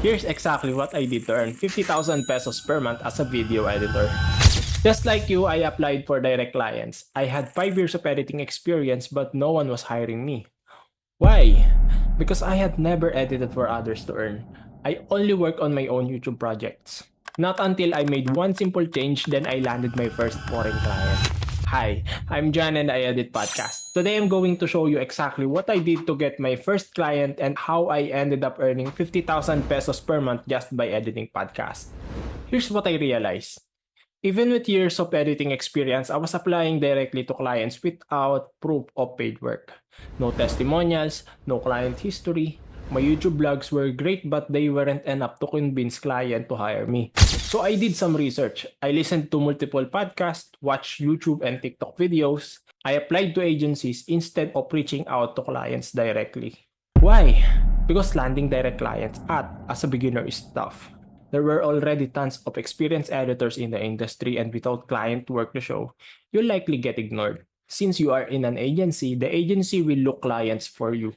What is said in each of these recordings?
Here's exactly what I did to earn 50,000 pesos per month as a video editor. Just like you, I applied for direct clients. I had 5 years of editing experience but no one was hiring me. Why? Because I had never edited for others to earn. I only worked on my own YouTube projects. Not until I made one simple change, then I landed my first foreign client. Hi, I'm John and I edit podcast. Today I'm going to show you exactly what I did to get my first client and how I ended up earning 50,000 pesos per month just by editing podcast. Here's what I realized. Even with years of editing experience, I was applying directly to clients without proof of paid work. No testimonials, no client history. My YouTube blogs were great but they weren't enough to convince client to hire me. So I did some research. I listened to multiple podcasts, watched YouTube and TikTok videos. I applied to agencies instead of reaching out to clients directly. Why? Because landing direct clients as a beginner is tough. There were already tons of experienced editors in the industry and without client work to show, you'll likely get ignored. Since you are in an agency, the agency will look clients for you.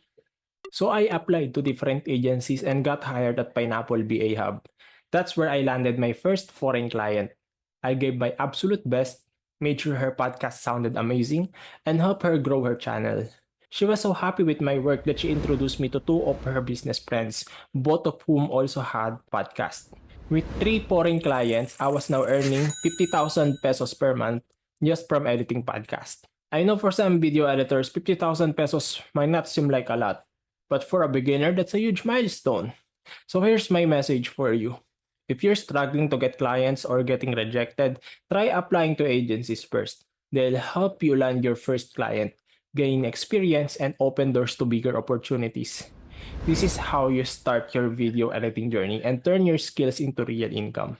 So I applied to different agencies and got hired at Pineapple BA Hub. That's where I landed my first foreign client. I gave my absolute best, made sure her podcast sounded amazing, and helped her grow her channel. She was so happy with my work that she introduced me to two of her business friends, both of whom also had podcasts. With three foreign clients, I was now earning 50,000 pesos per month just from editing podcasts. I know for some video editors, 50,000 pesos might not seem like a lot, but for a beginner, that's a huge milestone. So here's my message for you. If you're struggling to get clients or getting rejected, try applying to agencies first. They'll help you land your first client, gain experience, and open doors to bigger opportunities. This is how you start your video editing journey and turn your skills into real income.